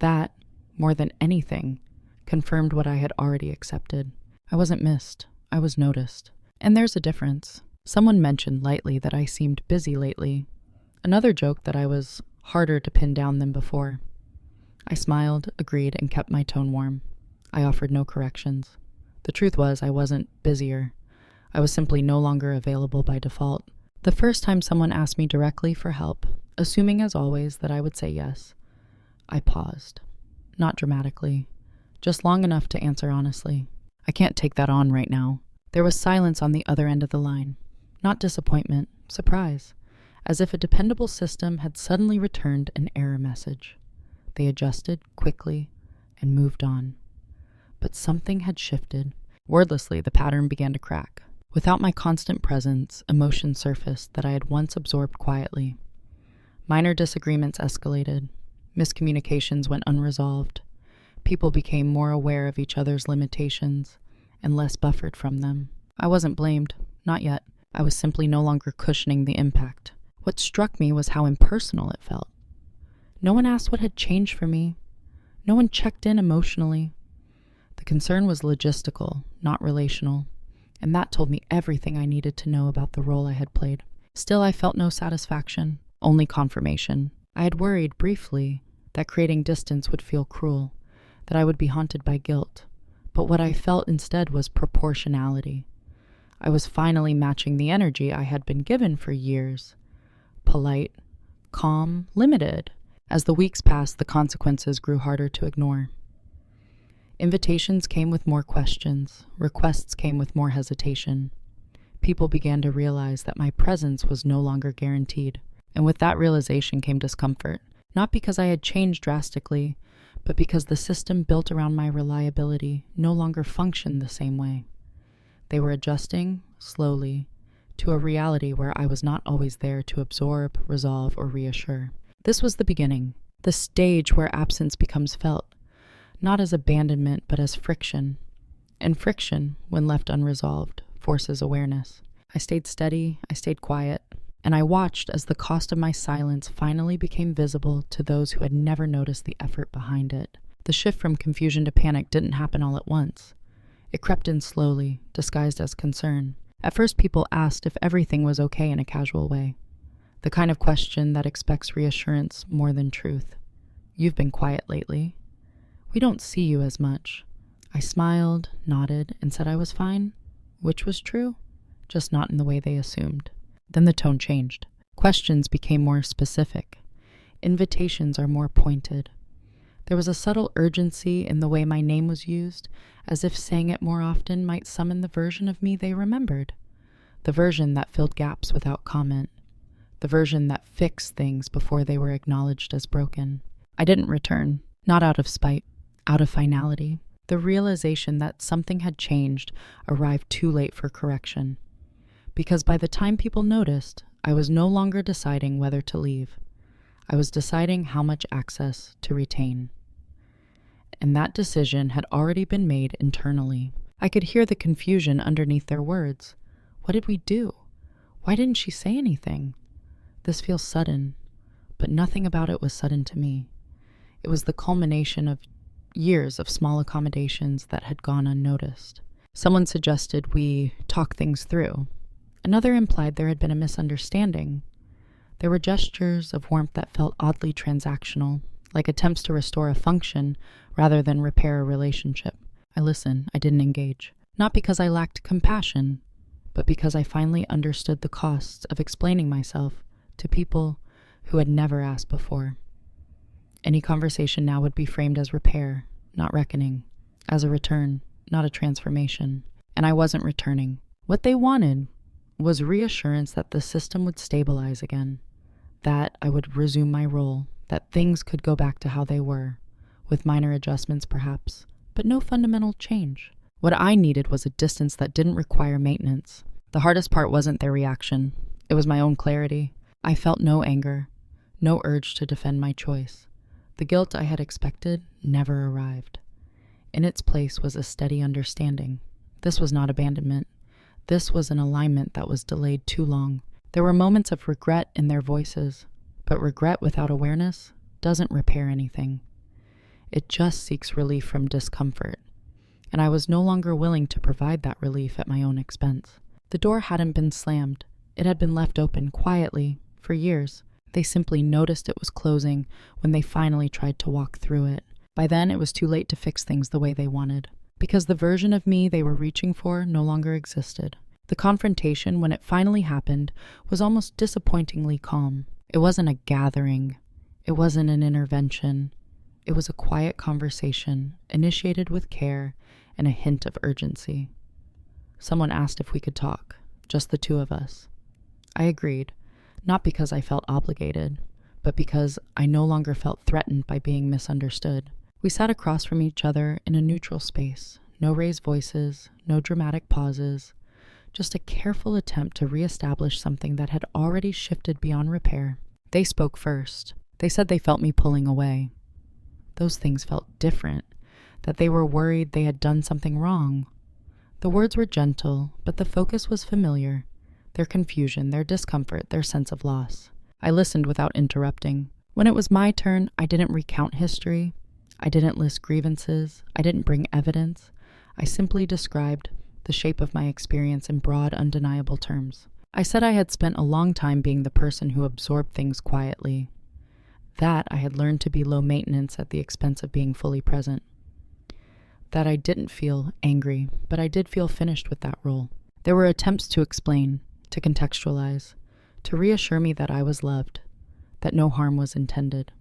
That, more than anything, confirmed what I had already accepted. I wasn't missed. I was noticed. And there's a difference. Someone mentioned lightly that I seemed busy lately. Another joked that I was harder to pin down than before. I smiled, agreed, and kept my tone warm. I offered no corrections. The truth was I wasn't busier. I was simply no longer available by default. The first time someone asked me directly for help, assuming as always that I would say yes, I paused. Not dramatically, just long enough to answer honestly. I can't take that on right now. There was silence on the other end of the line. Not disappointment, surprise, as if a dependable system had suddenly returned an error message. They adjusted quickly and moved on. But something had shifted. Wordlessly, the pattern began to crack. Without my constant presence, emotion surfaced that I had once absorbed quietly. Minor disagreements escalated. Miscommunications went unresolved. People became more aware of each other's limitations and less buffered from them. I wasn't blamed, not yet. I was simply no longer cushioning the impact. What struck me was how impersonal it felt. No one asked what had changed for me. No one checked in emotionally. The concern was logistical, not relational, and that told me everything I needed to know about the role I had played. Still, I felt no satisfaction, only confirmation. I had worried briefly that creating distance would feel cruel, that I would be haunted by guilt, but what I felt instead was proportionality. I was finally matching the energy I had been given for years. Polite, calm, limited. As the weeks passed, the consequences grew harder to ignore. Invitations came with more questions. Requests came with more hesitation. People began to realize that my presence was no longer guaranteed. And with that realization came discomfort. Not because I had changed drastically, but because the system built around my reliability no longer functioned the same way. They were adjusting, slowly, to a reality where I was not always there to absorb, resolve, or reassure. This was the beginning, the stage where absence becomes felt, not as abandonment, but as friction. And friction, when left unresolved, forces awareness. I stayed steady, I stayed quiet, and I watched as the cost of my silence finally became visible to those who had never noticed the effort behind it. The shift from confusion to panic didn't happen all at once. It crept in slowly, disguised as concern. At first, people asked if everything was okay in a casual way. The kind of question that expects reassurance more than truth. You've been quiet lately. We don't see you as much. I smiled, nodded, and said I was fine, which was true, just not in the way they assumed. Then the tone changed. Questions became more specific. Invitations are more pointed. There was a subtle urgency in the way my name was used, as if saying it more often might summon the version of me they remembered. The version that filled gaps without comment. The version that fixed things before they were acknowledged as broken. I didn't return, not out of spite, out of finality. The realization that something had changed arrived too late for correction. Because by the time people noticed, I was no longer deciding whether to leave. I was deciding how much access to retain. And that decision had already been made internally. I could hear the confusion underneath their words. What did we do? Why didn't she say anything? This feels sudden, but nothing about it was sudden to me. It was the culmination of years of small accommodations that had gone unnoticed. Someone suggested we talk things through. Another implied there had been a misunderstanding. There were gestures of warmth that felt oddly transactional, like attempts to restore a function rather than repair a relationship. I listened, I didn't engage. Not because I lacked compassion, but because I finally understood the costs of explaining myself to people who had never asked before. Any conversation now would be framed as repair, not reckoning, as a return, not a transformation. And I wasn't returning. What they wanted was reassurance that the system would stabilize again, that I would resume my role, that things could go back to how they were, with minor adjustments perhaps, but no fundamental change. What I needed was a distance that didn't require maintenance. The hardest part wasn't their reaction. It was my own clarity. I felt no anger, no urge to defend my choice. The guilt I had expected never arrived. In its place was a steady understanding. This was not abandonment. This was an alignment that was delayed too long. There were moments of regret in their voices, but regret without awareness doesn't repair anything. It just seeks relief from discomfort, and I was no longer willing to provide that relief at my own expense. The door hadn't been slammed. It had been left open quietly for years. They simply noticed it was closing when they finally tried to walk through it. By then, it was too late to fix things the way they wanted, because the version of me they were reaching for no longer existed. The confrontation, when it finally happened, was almost disappointingly calm. It wasn't a gathering. It wasn't an intervention. It was a quiet conversation, initiated with care and a hint of urgency. Someone asked if we could talk, just the two of us. I agreed, not because I felt obligated, but because I no longer felt threatened by being misunderstood. We sat across from each other in a neutral space, no raised voices, no dramatic pauses, just a careful attempt to reestablish something that had already shifted beyond repair. They spoke first. They said they felt me pulling away. Those things felt different, that they were worried they had done something wrong. The words were gentle, but the focus was familiar. Their confusion, their discomfort, their sense of loss. I listened without interrupting. When it was my turn, I didn't recount history. I didn't list grievances. I didn't bring evidence. I simply described the shape of my experience in broad, undeniable terms. I said I had spent a long time being the person who absorbed things quietly. That I had learned to be low maintenance at the expense of being fully present. That I didn't feel angry, but I did feel finished with that role. There were attempts to explain, to contextualize, to reassure me that I was loved, that no harm was intended.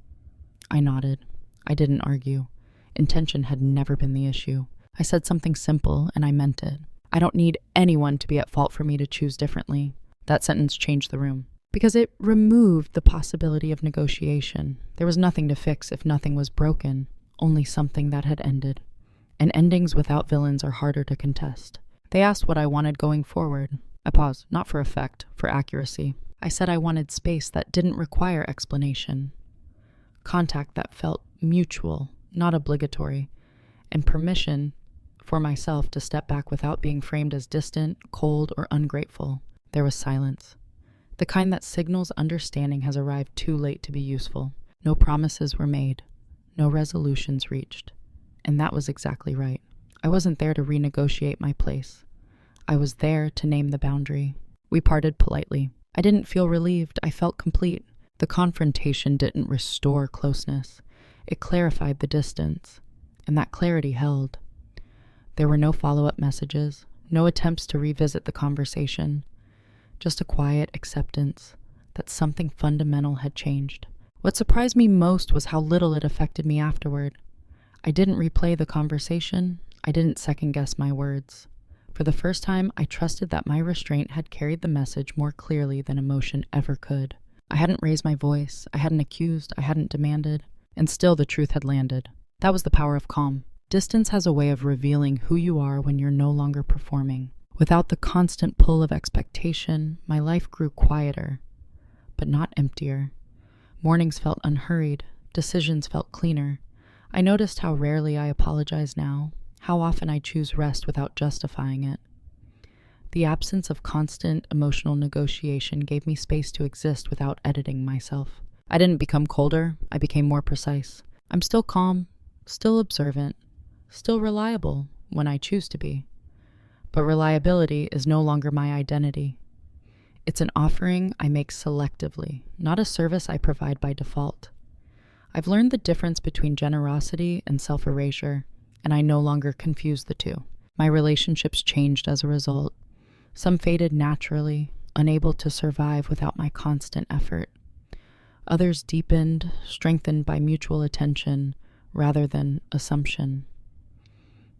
I nodded. I didn't argue. Intention had never been the issue. I said something simple, and I meant it. I don't need anyone to be at fault for me to choose differently. That sentence changed the room, because it removed the possibility of negotiation. There was nothing to fix if nothing was broken, only something that had ended. And endings without villains are harder to contest. They asked what I wanted going forward. I paused, not for effect, for accuracy. I said I wanted space that didn't require explanation. Contact that felt mutual, not obligatory, and permission for myself to step back without being framed as distant, cold, or ungrateful. There was silence. The kind that signals understanding has arrived too late to be useful. No promises were made. No resolutions reached. And that was exactly right. I wasn't there to renegotiate my place. I was there to name the boundary. We parted politely. I didn't feel relieved. I felt complete. The confrontation didn't restore closeness. It clarified the distance. And that clarity held. There were no follow-up messages, no attempts to revisit the conversation. Just a quiet acceptance that something fundamental had changed. What surprised me most was how little it affected me afterward. I didn't replay the conversation. I didn't second-guess my words. For the first time, I trusted that my restraint had carried the message more clearly than emotion ever could. I hadn't raised my voice. I hadn't accused. I hadn't demanded. And still the truth had landed. That was the power of calm. Distance has a way of revealing who you are when you're no longer performing. Without the constant pull of expectation, my life grew quieter, but not emptier. Mornings felt unhurried. Decisions felt cleaner. I noticed how rarely I apologize now, how often I choose rest without justifying it. The absence of constant emotional negotiation gave me space to exist without editing myself. I didn't become colder. I became more precise. I'm still calm, still observant, still reliable when I choose to be. But reliability is no longer my identity. It's an offering I make selectively, not a service I provide by default. I've learned the difference between generosity and self-erasure, and I no longer confuse the two. My relationships changed as a result. Some faded naturally, unable to survive without my constant effort. Others deepened, strengthened by mutual attention rather than assumption.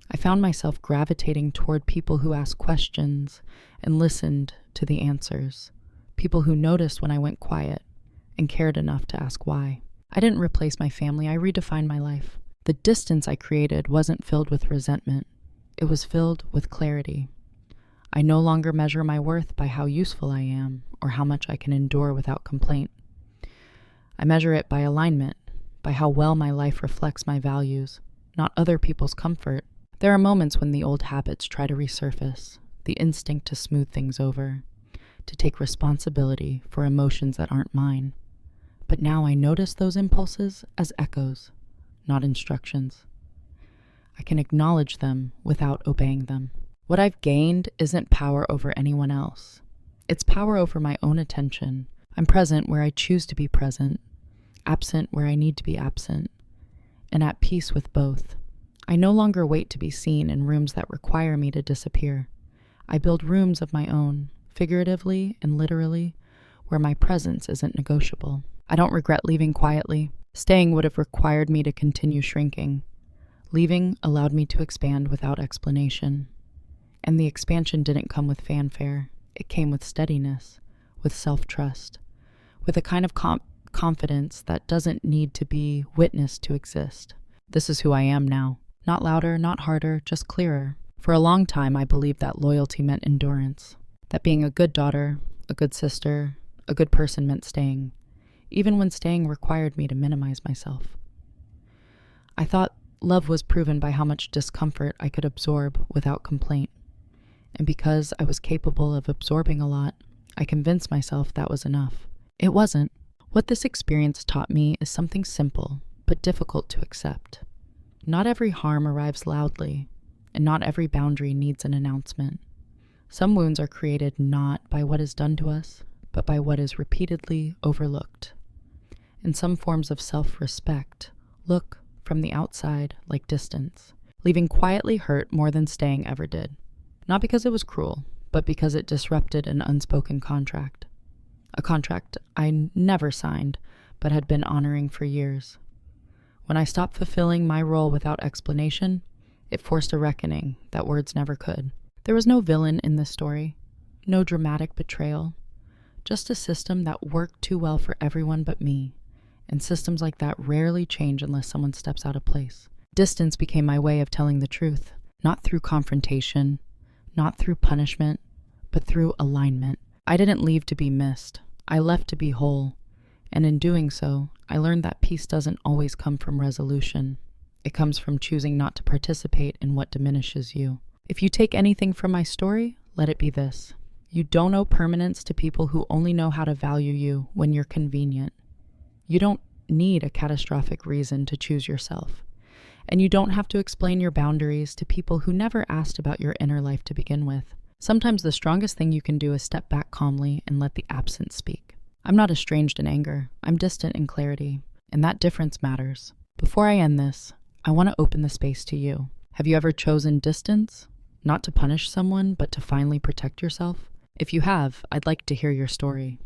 I found myself gravitating toward people who asked questions and listened to the answers. People who noticed when I went quiet and cared enough to ask why. I didn't replace my family, I redefined my life. The distance I created wasn't filled with resentment. It was filled with clarity. I no longer measure my worth by how useful I am or how much I can endure without complaint. I measure it by alignment, by how well my life reflects my values, not other people's comfort. There are moments when the old habits try to resurface, the instinct to smooth things over, to take responsibility for emotions that aren't mine. But now I notice those impulses as echoes, not instructions. I can acknowledge them without obeying them. What I've gained isn't power over anyone else. It's power over my own attention. I'm present where I choose to be present, absent where I need to be absent, and at peace with both. I no longer wait to be seen in rooms that require me to disappear. I build rooms of my own, figuratively and literally, where my presence isn't negotiable. I don't regret leaving quietly. Staying would have required me to continue shrinking. Leaving allowed me to expand without explanation. And the expansion didn't come with fanfare. It came with steadiness, with self-trust, with a kind of confidence that doesn't need to be witnessed to exist. This is who I am now. Not louder, not harder, just clearer. For a long time, I believed that loyalty meant endurance, that being a good daughter, a good sister, a good person meant staying, even when staying required me to minimize myself. I thought love was proven by how much discomfort I could absorb without complaint. And because I was capable of absorbing a lot, I convinced myself that was enough. It wasn't. What this experience taught me is something simple, but difficult to accept. Not every harm arrives loudly, and not every boundary needs an announcement. Some wounds are created not by what is done to us, but by what is repeatedly overlooked. And some forms of self-respect look from the outside like distance, leaving quietly hurt more than staying ever did. Not because it was cruel, but because it disrupted an unspoken contract. A contract I never signed, but had been honoring for years. When I stopped fulfilling my role without explanation, it forced a reckoning that words never could. There was no villain in this story, no dramatic betrayal, just a system that worked too well for everyone but me, and systems like that rarely change unless someone steps out of place. Distance became my way of telling the truth, not through confrontation, not through punishment, but through alignment. I didn't leave to be missed. I left to be whole. And in doing so, I learned that peace doesn't always come from resolution. It comes from choosing not to participate in what diminishes you. If you take anything from my story, let it be this. You don't owe permanence to people who only know how to value you when you're convenient. You don't need a catastrophic reason to choose yourself. And you don't have to explain your boundaries to people who never asked about your inner life to begin with. Sometimes the strongest thing you can do is step back calmly and let the absent speak. I'm not estranged in anger. I'm distant in clarity. And that difference matters. Before I end this, I want to open the space to you. Have you ever chosen distance? Not to punish someone, but to finally protect yourself? If you have, I'd like to hear your story.